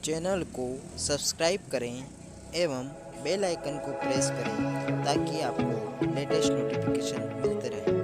Channel को subscribe करें एवं बेल आइकन को प्रेस करें ताकि आपको लेटेस्ट नोटिफिकेशन मिलते रहे।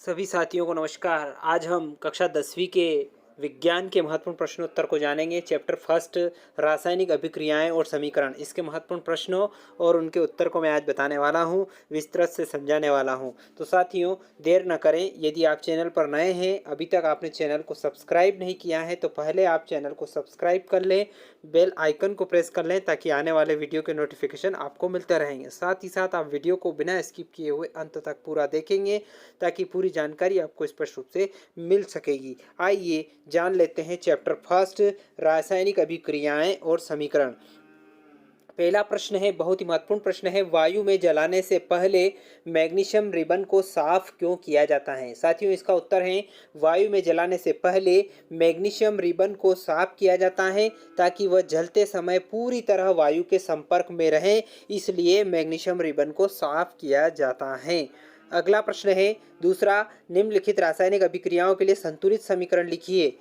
सभी साथियों को नमस्कार। आज हम कक्षा 10वीं के विज्ञान के महत्वपूर्ण प्रश्नोत्तर को जानेंगे। चैप्टर फर्स्ट रासायनिक अभिक्रियाएं और समीकरण, इसके महत्वपूर्ण प्रश्नों और उनके उत्तर को मैं आज बताने वाला हूं, विस्तृत से समझाने वाला हूं। तो साथियों देर न करें, यदि आप चैनल पर नए हैं, अभी तक आपने चैनल को सब्सक्राइब नहीं किया है तो पहले आप चैनल को सब्सक्राइब कर लें, बेल आइकन को प्रेस कर लें ताकि आने वाले वीडियो के नोटिफिकेशन आपको मिलते रहेंगे। साथ ही साथ आप वीडियो को बिना स्किप किए हुए अंत तक पूरा देखेंगे ताकि पूरी जानकारी आपको स्पष्ट रूप से मिल सकेगी। आइए जान लेते हैं चैप्टर फर्स्ट रासायनिक अभिक्रियाएं और समीकरण। पहला प्रश्न है, बहुत ही महत्वपूर्ण प्रश्न है, वायु में जलाने से पहले मैग्नीशियम रिबन को साफ क्यों किया जाता है। साथियों इसका उत्तर है, वायु में जलाने से पहले मैग्नीशियम रिबन को साफ किया जाता है ताकि वह जलते समय पूरी तरह वायु के संपर्क में रहे, इसलिए मैग्नीशियम रिबन को साफ किया जाता है। अगला प्रश्न है दूसरा, निम्नलिखित रासायनिक अभिक्रियाओं के लिए संतुलित समीकरण लिखिए।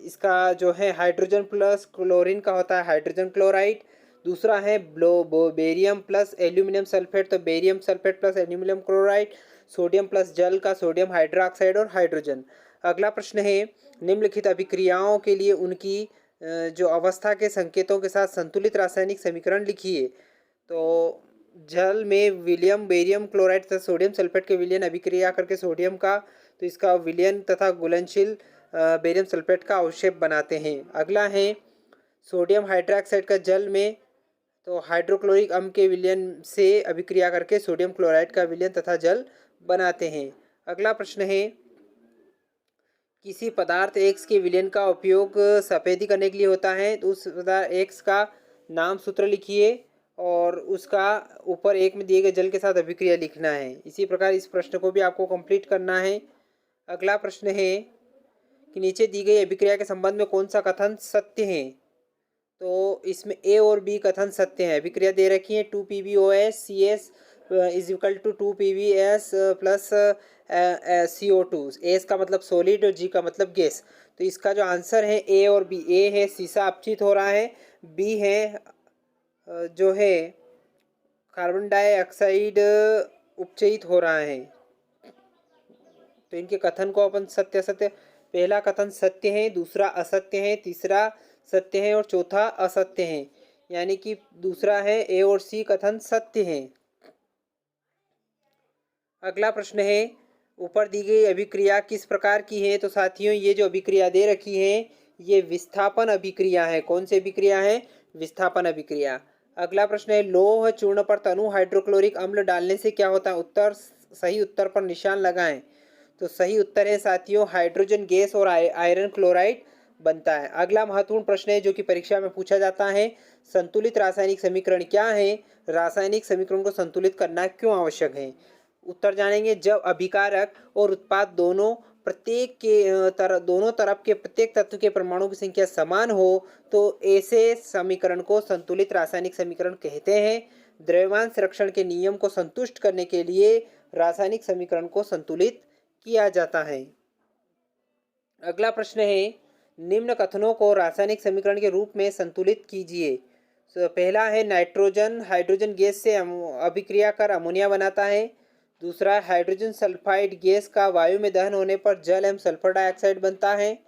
इसका जो है हाइड्रोजन प्लस क्लोरीन का होता है हाइड्रोजन क्लोराइड। दूसरा है बेरियम प्लस एल्यूमिनियम सल्फेट, तो barium sulphate plus aluminium chloride. Sodium plus जल का सोडियम हाइड्रोक्साइड और हाइड्रोजन। अगला प्रश्न है, निम्नलिखित अभिक्रियाओं के लिए उनकी जो अवस्था के संकेतों के साथ संतुलित रासायनिक समीकरण लिखिए। तो जल में विलियम बेरियम क्लोराइड तथा सोडियम सल्फेट के विलयन अभिक्रिया करके सोडियम का, तो इसका विलयन तथा घुलनशील बेरियम सल्फेट का अवक्षेप बनाते हैं। अगला है सोडियम हाइड्रोक्साइड का जल में, तो हाइड्रोक्लोरिक अम्ल के विलयन से अभिक्रिया करके सोडियम क्लोराइड का विलयन तथा जल बनाते हैं। अगला प्रश्न है, किसी पदार्थ एक्स के विलयन का उपयोग सफेदी करने के लिए होता है, तो उस पदार्थ एक्स का नाम सूत्र लिखिए और उसका ऊपर एक में दिए गए जल के साथ अभिक्रिया लिखना है। इसी प्रकार इस प्रश्न को भी आपको कंप्लीट करना है। अगला प्रश्न है कि नीचे दी गई अभिक्रिया के संबंध में कौन सा कथन सत्य है। तो इसमें ए और बी कथन सत्य है। अभिक्रिया दे रखी है 2PbOH is equal to 2PbS plus CO2। S का मतलब सॉलिड और जी का मतलब गैस। तो इसका जो आंसर है ए और बी, ए है सीसा अपचित हो रहा है, बी है जो है कार्बन डाइऑक्साइड उपचयित हो रहा है। तो इनके कथन को अपन सत्य असत्य, पहला कथन सत्य है, दूसरा असत्य है, तीसरा सत्य है और चौथा असत्य है, यानी कि दूसरा है ए और सी कथन सत्य है। अगला प्रश्न है, ऊपर दी गई अभिक्रिया किस प्रकार की है। तो साथियों ये जो अभिक्रिया दे रखी है ये विस्थापन अभिक्रिया है। कौन सी अभिक्रिया है? विस्थापन अभिक्रिया। अगला प्रश्न है, लोह चूर्ण पर तनु हाइड्रोक्लोरिक अम्ल डालने से क्या होता है। उत्तर, सही उत्तर पर निशान लगाएं। तो सही उत्तर है साथियों हाइड्रोजन गैस और आयरन क्लोराइड बनता है। अगला महत्वपूर्ण प्रश्न है जो कि परीक्षा में पूछा जाता है, संतुलित रासायनिक समीकरण क्या है। रासायनिक समीकरण को संतुलित करना क्यों आवश्यक है। उत्तर जानेंगे, जब अभिकारक और उत्पाद दोनों दोनों तरफ के प्रत्येक तत्व के परमाणु की संख्या समान हो तो ऐसे समीकरण को संतुलित रासायनिक समीकरण कहते हैं। द्रव्यमान संरक्षण के नियम को संतुष्ट करने के लिए रासायनिक समीकरण को संतुलित किया जाता है। अगला प्रश्न है, निम्न कथनों को रासायनिक समीकरण के रूप में संतुलित कीजिए। तो पहला है, नाइट्रोजन हाइड्रोजन गैस से अभिक्रिया कर अमोनिया बनाता है। दूसरा, हाइड्रोजन सल्फाइड गैस का वायु में दहन होने पर जल एवं सल्फर डाइऑक्साइड बनता है।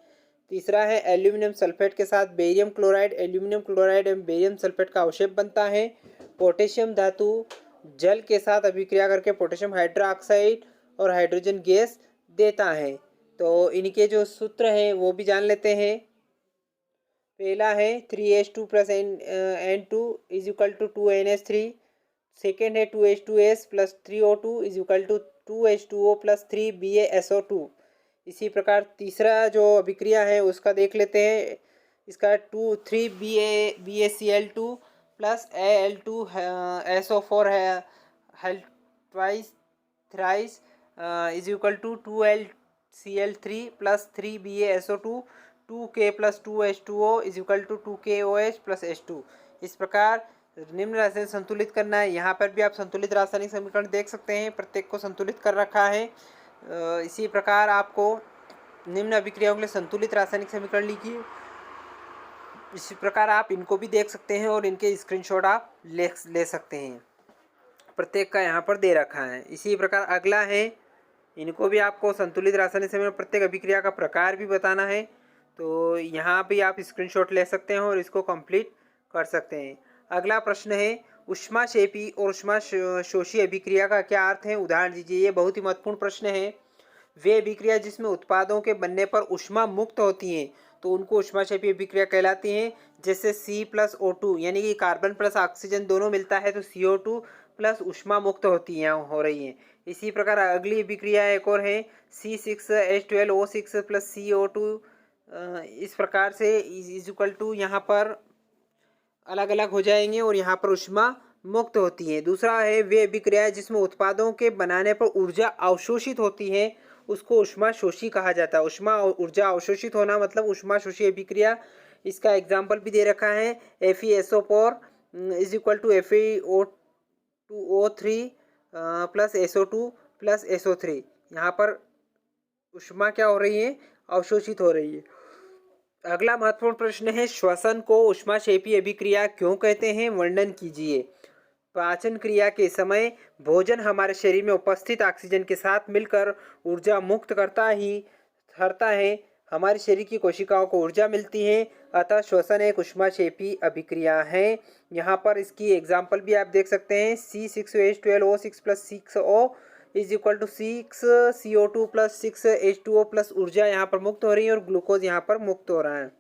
तीसरा है, एल्यूमिनियम सल्फेट के साथ बेरियम क्लोराइड एल्यूमिनियम क्लोराइड एवं बेरियम सल्फेट का अवक्षेप बनता है। पोटेशियम धातु जल के साथ अभिक्रिया करके पोटेशियम हाइड्रोक्साइड और हाइड्रोजन गैस देता है। तो इनके जो सूत्र हैं वो भी जान लेते हैं। पहला है 3H2 plus N2 is equal to 2NH3। Second है 2H2S plus 3O2 is equal to 2H2O plus 3BaSO2। इसी प्रकार तीसरा जो अभिक्रिया है उसका देख लेते हैं। इसका 3BaCl2 प्लस Al2SO4 है twice thrice is equal to 2LCl3 plus 3BaSO2 2K plus 2H2O is equal to 2KOH plus H2। इस प्रकार निम्न रासायनिक संतुलित करना है। यहाँ पर भी आप संतुलित रासायनिक समीकरण देख सकते हैं, प्रत्येक को संतुलित कर रखा है। इसी प्रकार आपको निम्न अभिक्रियाओं के लिए संतुलित रासायनिक समीकरण लिखिए। इसी प्रकार आप इनको भी देख सकते हैं और इनके स्क्रीनशॉट आप ले सकते हैं। प्रत्येक का यहाँ पर दे रखा है। इसी प्रकार अगला है, इनको भी आपको संतुलित रासायनिक समीकरण प्रत्येक अभिक्रिया का प्रकार भी बताना है, तो यहाँ भी आप स्क्रीनशॉट ले सकते हैं और इसको कंप्लीट कर सकते हैं। अगला प्रश्न है, ऊष्माक्षेपी और ऊष्माशोषी अभिक्रिया का क्या अर्थ है, उदाहरण दीजिए। ये बहुत ही महत्वपूर्ण प्रश्न है। वे अभिक्रिया जिसमें उत्पादों के बनने पर ऊष्मा मुक्त होती हैं तो उनको ऊष्माक्षेपी अभिक्रिया कहलाती हैं। जैसे C+O2 यानी कि कार्बन प्लस ऑक्सीजन दोनों मिलता है तो CO2 प्लस ऊष्मा मुक्त हो रही है। इसी प्रकार अगली अभिक्रिया एक और है C6H12O6 प्लस CO2। इस प्रकार से इज इक्वल टू यहाँ पर अलग अलग हो जाएंगे और यहाँ पर ऊष्मा मुक्त होती है। दूसरा है, वे अभिक्रियाएं जिसमें उत्पादों के बनाने पर ऊर्जा अवशोषित होती है उसको ऊष्माशोषी कहा जाता है। ऊर्जा अवशोषित होना मतलब ऊष्माशोषी अभिक्रिया। इसका एग्जाम्पल भी दे रखा है, FeSO4 is equal to FeO2O3 plus SO2 plus SO3। यहाँ पर ऊष्मा क्या हो रही है, अवशोषित हो रही है। अगला महत्वपूर्ण प्रश्न है, श्वसन को ऊष्माक्षेपी अभिक्रिया क्यों कहते हैं, वर्णन कीजिए। पाचन क्रिया के समय भोजन हमारे शरीर में उपस्थित ऑक्सीजन के साथ मिलकर ऊर्जा मुक्त करता है। हमारे शरीर की कोशिकाओं को ऊर्जा मिलती है, अतः श्वसन एक ऊष्माक्षेपी अभिक्रिया है। यहाँ पर इसकी एग्जाम्पल भी आप देख सकते हैं, C6H12O6 plus 6O is equal to 6CO2 plus 6H2O plus ऊर्जा यहाँ पर मुक्त हो रही है और ग्लूकोज यहाँ पर मुक्त हो रहा है।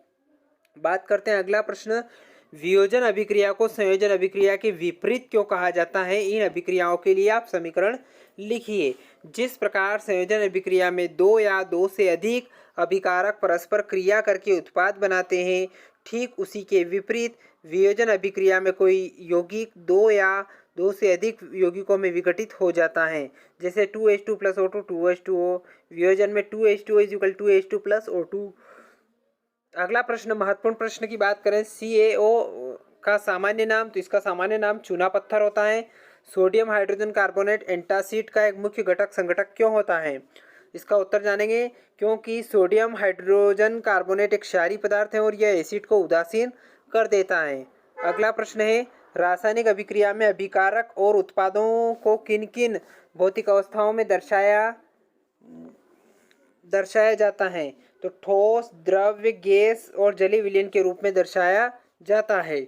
बात करते हैं अगला प्रश्न, वियोजन अभिक्रिया को संयोजन अभिक्रिया के विपरीत क्यों कहा जाता है। इन अभिक्रियाओं के लिए आप समीकरण लिखिए। जिस प्रकार संयोजन अभिक्रिया में दो या दो से अधिक अभिकारक परस्पर क्रिया करके उत्पाद बनाते हैं, ठीक उसी के विपरीत वियोजन अभिक्रिया में कोई यौगिक दो या दो से अधिक यौगिकों में विघटित हो जाता है। जैसे 2H2 प्लस O2 2H2O, वियोजन में 2H2O is equal 2H2 plus O2। अगला प्रश्न, महत्वपूर्ण प्रश्न की बात करें, CaO का सामान्य नाम, तो इसका सामान्य नाम चूना पत्थर होता है। सोडियम हाइड्रोजन कार्बोनेट एंटासिड का एक मुख्य घटक संगठक क्यों होता है। इसका उत्तर जानेंगे, क्योंकि सोडियम हाइड्रोजन कार्बोनेट एक क्षारीय पदार्थ है और यह एसिड को उदासीन कर देता है। अगला प्रश्न है, रासायनिक अभिक्रिया में अभिकारक और उत्पादों को किन किन भौतिक अवस्थाओं में दर्शाया जाता है, तो ठोस, द्रव्य, गैस और जलीय विलयन के रूप में दर्शाया जाता है।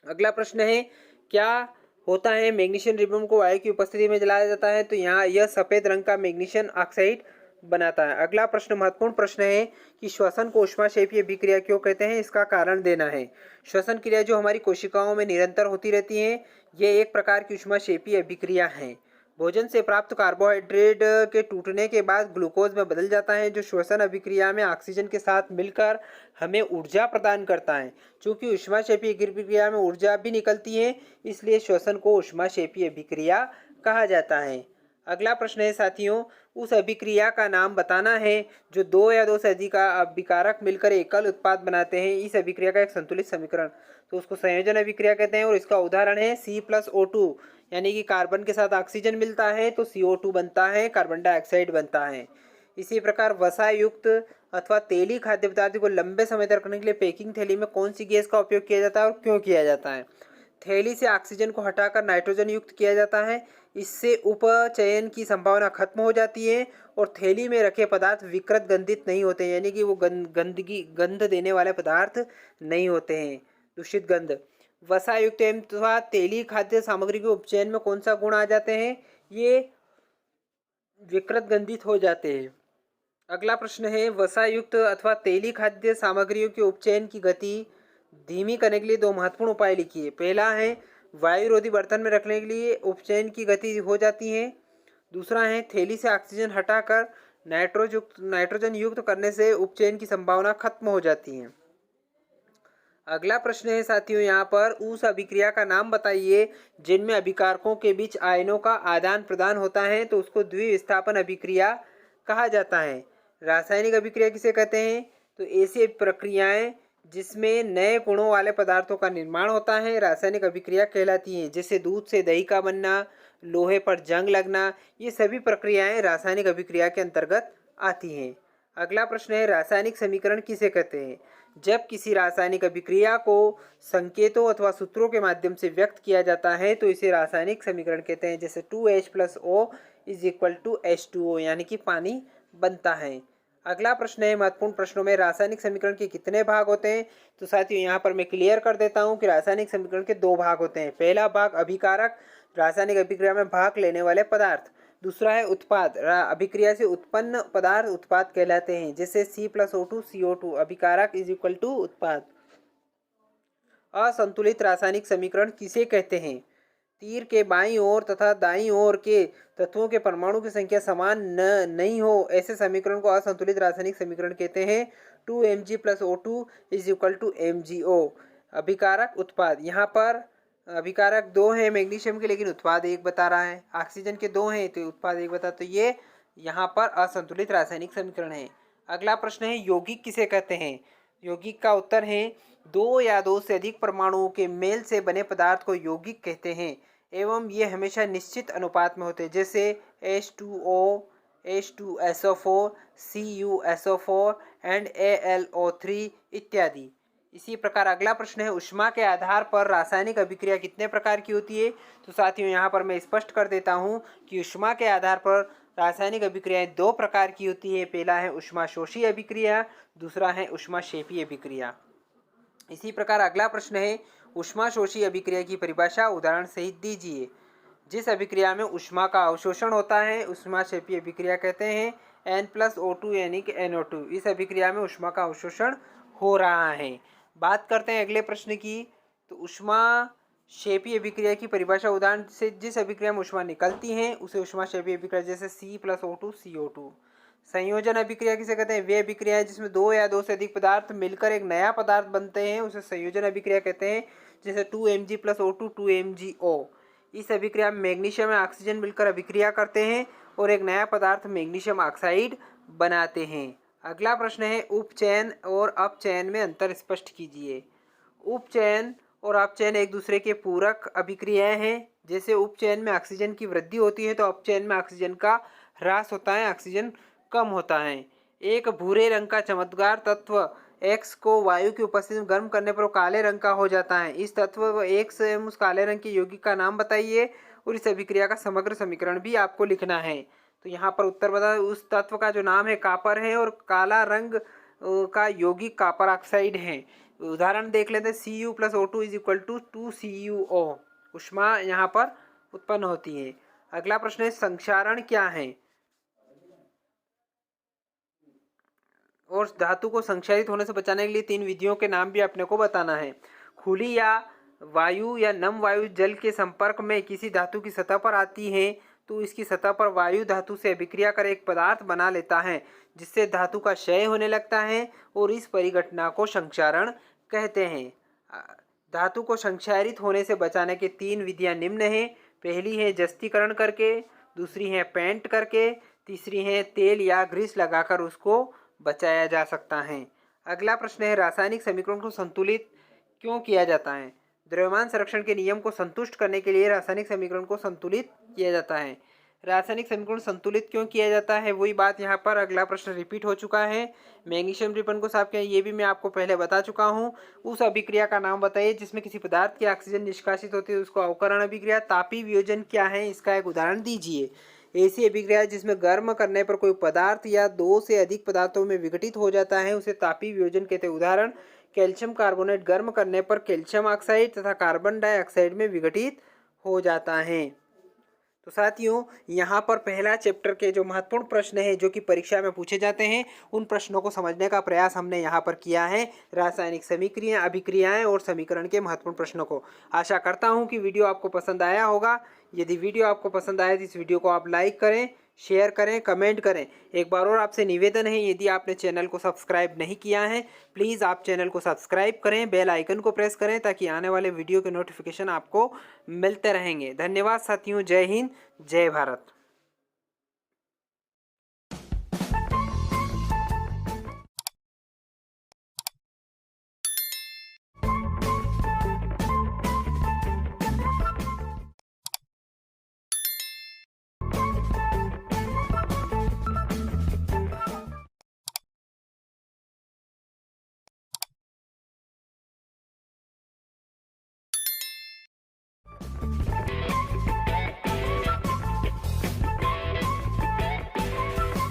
अगला प्रश्न है, क्या होता है मैग्नीशियम रिबन को वायु की उपस्थिति में जलाया जाता है, तो यहाँ यह सफेद रंग का मैग्नीशियम ऑक्साइड बनाता है। अगला प्रश्न महत्वपूर्ण प्रश्न है कि श्वसन को ऊष्माक्षेपी अभिक्रिया क्यों कहते हैं, इसका कारण देना है। श्वसन क्रिया जो हमारी कोशिकाओं में निरंतर होती रहती है, ये एक प्रकार की ऊष्माक्षेपी अभिक्रिया है। भोजन से प्राप्त कार्बोहाइड्रेट के टूटने के बाद ग्लूकोज में बदल जाता है, जो श्वसन अभिक्रिया में ऑक्सीजन के साथ मिलकर हमें ऊर्जा प्रदान करता है। चूँकि ऊष्माक्षेपी अभिक्रिया में ऊर्जा भी निकलती है, इसलिए श्वसन को ऊष्माक्षेपी अभिक्रिया कहा जाता है। अगला प्रश्न है साथियों, उस अभिक्रिया का नाम बताना है जो दो या दो से अधिक अभिकारक मिलकर एकल उत्पाद बनाते हैं। इस अभिक्रिया का एक संतुलित समीकरण, तो उसको संयोजन अभिक्रिया कहते हैं और इसका उदाहरण है C+O2, यानी कि कार्बन के साथ ऑक्सीजन मिलता है तो CO2 बनता है, कार्बन डाइऑक्साइड बनता है। इसी प्रकार वसा युक्त अथवा तेली खाद्य पदार्थ को लंबे समय तक रखने के लिए पैकिंग थैली में कौन सी गैस का उपयोग किया जाता है और क्यों किया जाता है। थैली से ऑक्सीजन को हटाकर नाइट्रोजन युक्त किया जाता है, इससे उपचयन की संभावना खत्म हो जाती है और थैली में रखे पदार्थ विकृत गंधित नहीं होते, यानी कि वो गंध देने वाले पदार्थ नहीं होते हैं, दूषित गंध। वसा युक्त अथवा तेली खाद्य सामग्री के उपचयन में कौन सा गुण आ जाते हैं, ये विकृत गंधित हो जाते हैं। अगला प्रश्न है, वसा युक्त अथवा तेली खाद्य सामग्रियों के उपचयन की गति धीमी करने के लिए दो महत्वपूर्ण उपाय लिखिए। पहला है, वायुरोधी बर्तन में रखने के लिए उपचयन की गति हो जाती है। दूसरा है, थैली से ऑक्सीजन हटाकर नाइट्रोजन युक्त करने से उपचयन की संभावना खत्म हो जाती है। अगला प्रश्न है साथियों, यहाँ पर उस अभिक्रिया का नाम बताइए जिनमें अभिकारकों के बीच आयनों का आदान प्रदान होता है, तो उसको द्विविस्थापन अभिक्रिया कहा जाता है। रासायनिक अभिक्रिया किसे कहते हैं, तो ऐसी प्रक्रियाएं जिसमें नए गुणों वाले पदार्थों का निर्माण होता है रासायनिक अभिक्रिया कहलाती हैं। जैसे दूध से दही का बनना, लोहे पर जंग लगना, ये सभी प्रक्रियाएं रासायनिक अभिक्रिया के अंतर्गत आती हैं। अगला प्रश्न है रासायनिक समीकरण किसे कहते हैं? जब किसी रासायनिक अभिक्रिया को संकेतों अथवा सूत्रों के माध्यम से व्यक्त किया जाता है तो इसे रासायनिक समीकरण कहते हैं। जैसे 2H+O is equal to H2O, यानी कि पानी बनता है। अगला प्रश्न है महत्वपूर्ण प्रश्नों में रासायनिक समीकरण के कितने भाग होते हैं? तो साथियों यहाँ पर मैं क्लियर कर देता हूँ कि रासायनिक समीकरण के 2 भाग होते हैं। पहला भाग अभिकारक, रासायनिक अभिक्रिया में भाग लेने वाले पदार्थ। दूसरा है उत्पाद, अभिक्रिया से उत्पन्न पदार्थ उत्पाद कहलाते हैं। जैसे C+O2 CO2, अभिकारक इज इक्वल टू उत्पाद। असंतुलित रासायनिक समीकरण किसे कहते हैं? तीर के बाईं ओर तथा दाईं ओर के तत्वों के परमाणु की संख्या समान नहीं हो, ऐसे समीकरण को असंतुलित रासायनिक समीकरण कहते हैं। 2Mg+O2 is equal to MgO। अभिकारक उत्पाद, यहाँ पर अभिकारक 2 हैं मैग्नीशियम के, लेकिन उत्पाद 1 बता रहा है। ऑक्सीजन के 2 हैं तो उत्पाद 1 बता, तो ये यहाँ पर असंतुलित रासायनिक समीकरण है। अगला प्रश्न है यौगिक किसे कहते हैं? यौगिक का उत्तर है 2 या 2 से अधिक परमाणुओं के मेल से बने पदार्थ को यौगिक कहते हैं एवं ये हमेशा निश्चित अनुपात में होते हैं। जैसे H2O, H2SO4, CuSO4 and AlO3 इत्यादि। इसी प्रकार अगला प्रश्न है ऊष्मा के आधार पर रासायनिक अभिक्रिया कितने प्रकार की होती है? तो साथियों यहाँ पर मैं स्पष्ट कर देता हूँ कि ऊष्मा के आधार पर रासायनिक अभिक्रियाएं 2 प्रकार की होती है। पहला है ऊष्माशोषी अभिक्रिया, दूसरा है ऊष्माक्षेपी अभिक्रिया। इसी प्रकार अगला प्रश्न है ऊष्माशोषी अभिक्रिया की परिभाषा उदाहरण सहित दीजिए। जिस अभिक्रिया में ऊष्मा का अवशोषण होता है ऊष्माक्षेपी अभिक्रिया कहते हैं। N+O2 यानी कि NO2, इस अभिक्रिया में ऊष्मा का अवशोषण हो रहा है। बात करते हैं अगले प्रश्न की। तो ऊष्माक्षेपी अभिक्रिया की परिभाषा उदाहरण से जिस अभिक्रिया में ऊष्मा निकलती है उसे ऊष्माक्षेपी अभिक्रिया, जैसे C+O2 CO2। संयोजन अभिक्रिया किसे कहते हैं? वे अभिक्रिया है जिसमें 2 या 2 से अधिक पदार्थ मिलकर एक नया पदार्थ बनते हैं, उसे संयोजन अभिक्रिया कहते हैं। जैसे 2Mg+O2 2MgO। इस अभिक्रिया में मैग्नीशियम और ऑक्सीजन मिलकर अभिक्रिया करते हैं और एक नया पदार्थ मैग्नीशियम ऑक्साइड बनाते हैं। अगला प्रश्न है उपचयन और अपचयन में अंतर स्पष्ट कीजिए। उपचयन और अपचयन एक दूसरे के पूरक अभिक्रियाएं हैं। जैसे उपचयन में ऑक्सीजन की वृद्धि होती है तो अपचयन में ऑक्सीजन का ह्रास होता है, ऑक्सीजन कम होता है। एक भूरे रंग का चमकदार तत्व X को वायु की उपस्थिति में गर्म करने पर वो काले रंग का हो जाता है। इस तत्व X एवं उस काले रंग के यौगिक का नाम बताइए और इस अभिक्रिया का समग्र समीकरण भी आपको लिखना है। तो यहाँ पर उत्तर बता, उस तत्व का जो नाम है कापर है और काला रंग का यौगिक कापर ऑक्साइड है। उदाहरण देख लेते हैं Cu+O2 is equal to 2CuO। ऊष्मा यहाँ पर उत्पन्न होती है। अगला प्रश्न है संक्षारण क्या है? और धातु को संक्षारित होने से बचाने के लिए 3 विधियों के नाम भी अपने को बताना है। खुली या वायु या नम वायु जल के संपर्क में किसी धातु की सतह पर आती है तो इसकी सतह पर वायु धातु से अभिक्रिया कर एक पदार्थ बना लेता है जिससे धातु का क्षय होने लगता है और इस परिघटना को संक्षारण कहते हैं। धातु को संक्षारित होने से बचाने के 3 विधियां निम्न हैं। पहली है जस्तीकरण करके, दूसरी है पेंट करके, तीसरी है तेल या ग्रीस लगाकर उसको बचाया जा सकता है। अगला प्रश्न है रासायनिक समीकरण को संतुलित क्यों किया जाता है? द्रव्यमान संरक्षण के नियम को संतुष्ट करने के लिए रासायनिक समीकरण को संतुलित किया जाता है। रासायनिक समीकरण संतुलित क्यों किया जाता है वही बात यहाँ पर अगला प्रश्न रिपीट हो चुका है। मैग्नीशियम रिबन को साफ किया, ये भी मैं आपको पहले बता चुका हूँ। उस अभिक्रिया का नाम बताइए जिसमें किसी पदार्थ की ऑक्सीजन निष्कासित होती है, उसको अवकरण अभिक्रिया। तापीय वियोजन क्या है, इसका एक उदाहरण दीजिए। ऐसी अभिक्रिया जिसमें गर्म करने पर कोई पदार्थ या 2 से अधिक पदार्थों में विघटित हो जाता है उसे तापीय वियोजन कहते हैं। उदाहरण कैल्शियम कार्बोनेट गर्म करने पर कैल्शियम ऑक्साइड तथा कार्बन डाइऑक्साइड में विघटित हो जाता है। तो साथियों यहाँ पर पहला चैप्टर के जो महत्वपूर्ण प्रश्न है जो कि परीक्षा में पूछे जाते हैं उन प्रश्नों को समझने का प्रयास हमने यहाँ पर किया है। रासायनिक समीकरण, अभिक्रियाएं और समीकरण के महत्वपूर्ण प्रश्नों को। आशा करता हूँ कि वीडियो आपको पसंद आया होगा। यदि वीडियो आपको पसंद आए तो इस वीडियो को आप लाइक करें, शेयर करें, कमेंट करें। एक बार और आपसे निवेदन है, यदि आपने चैनल को सब्सक्राइब नहीं किया है प्लीज़ आप चैनल को सब्सक्राइब करें, बेल आइकन को प्रेस करें ताकि आने वाले वीडियो के नोटिफिकेशन आपको मिलते रहेंगे। धन्यवाद साथियों। जय हिंद, जय भारत।